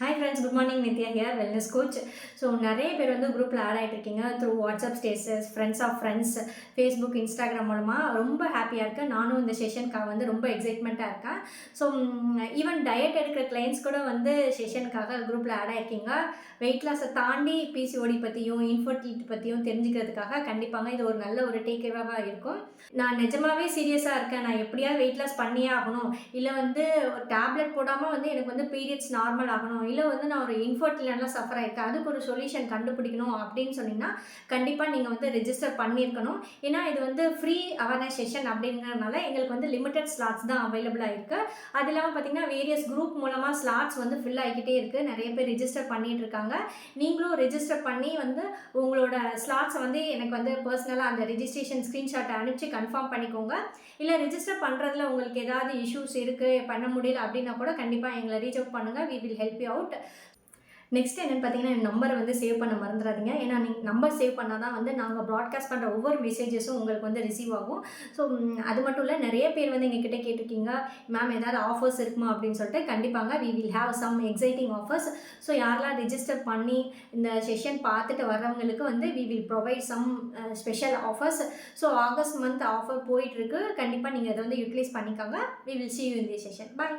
Hi friends, good morning. Nithya here, wellness coach. So நிறைய பேர் வந்து குரூப்பில் ஆட் ஆகிட்டு இருக்கீங்க through WhatsApp status, friends of friends, Facebook, Instagram மூலமாக. ரொம்ப ஹாப்பியாக இருக்கேன். நானும் இந்த செஷனுக்காக வந்து ரொம்ப எக்ஸைட்மெண்ட்டாக இருக்கேன். ஸோ ஈவன் டயட் எடுக்கிற கிளைண்ட்ஸ் கூட வந்து செஷனுக்காக குரூப்பில் ஆட் ஆகிருக்கீங்க. வெயிட் லாஸை தாண்டி பிசிஓடி பற்றியும் இன்ஃபர்டிலிட்டி பற்றியும் தெரிஞ்சுக்கிறதுக்காக கண்டிப்பாக இது ஒரு நல்ல ஒரு டேக்அவேவாக இருக்கும். நான் நிஜமாவே சீரியஸாக இருக்கேன். நான் எப்படியாவது வெயிட் லாஸ் பண்ணியே ஆகணும், இல்லை வந்து ஒரு டேப்லெட் போடாமல் வந்து எனக்கு வந்து பீரியட்ஸ் நார்மல் ஆகணும், இல்லை வந்து நான் ஒரு இன்ஃபர்டிலிட்டிலாம் சஃபர் ஆகிருக்கேன், அதுக்கு ஒரு சொல்யூஷன் கண்டுபிடிக்கணும் அப்படின்னு சொன்னீங்கன்னா கண்டிப்பாக நீங்கள் வந்து ரெஜிஸ்டர் பண்ணியிருக்கணும். ஏன்னா இது வந்து ஃப்ரீ அவேர்னஸ் செஷன் அப்படிங்கிறதுனால எங்களுக்கு வந்து லிமிட்டட் ஸ்லாட்ஸ் தான் அவைலபிளாக இருக்குது. அது இல்லாமல் பார்த்தீங்கன்னா வேரியஸ் குரூப் மூலமாக ஸ்லாட்ஸ் வந்து ஃபில் ஆகிக்கிட்டே இருக்குது. நிறைய பேர் ரெஜிஸ்டர் பண்ணிகிட்டு இருக்காங்க. நீங்களும் ரெஜிஸ்டர் பண்ணி வந்து உங்களோட ஸ்லாட்ஸை வந்து எனக்கு வந்து பர்சனலாக அந்த ரெஜிஸ்ட்ரேஷன் ஸ்க்ரீன்ஷாட்டை அனுப்பிச்சு கன்ஃபார்ம் பண்ணிக்கோங்க. இல்லை ரெஜிஸ்டர் பண்ணுறதுல உங்களுக்கு ஏதாவது இஷ்யூஸ் இருக்குது, பண்ண முடியல அப்படின்னா கூட கண்டிப்பாக எங்களை ரீச் அவுட் பண்ணுங்கள். We will help you out. Next என்னென்னு பார்த்தீங்கன்னா, என் நம்பரை வந்து சேவ் பண்ண மறந்துடாதீங்க. ஏன்னா நீங்கள் நம்பர் சேவ் பண்ணால் தான் வந்து நாங்கள் ப்ராட்காஸ்ட் பண்ணுற ஒவ்வொரு மெசேஜஸும் உங்களுக்கு வந்து ரிசீவ் ஆகும். ஸோ அது மட்டும் இல்லை, நிறைய பேர் வந்து எங்ககிட்ட கேட்டிருக்கீங்க, மேம் ஏதாவது ஆஃபர்ஸ் இருக்குமா அப்படின்னு சொல்லிட்டு. கண்டிப்பாங்க we will have some exciting offers. So யாரெல்லாம் ரெஜிஸ்டர் பண்ணி இந்த செஷன் பார்த்துட்டு வர்றவங்களுக்கு வந்து we will provide some special offers. So August month offer போயிட்டுருக்கு. கண்டிப்பாக நீங்கள் அதை வந்து யூட்டிலைஸ் பண்ணிக்கோங்க. We will see you in the session. Bye.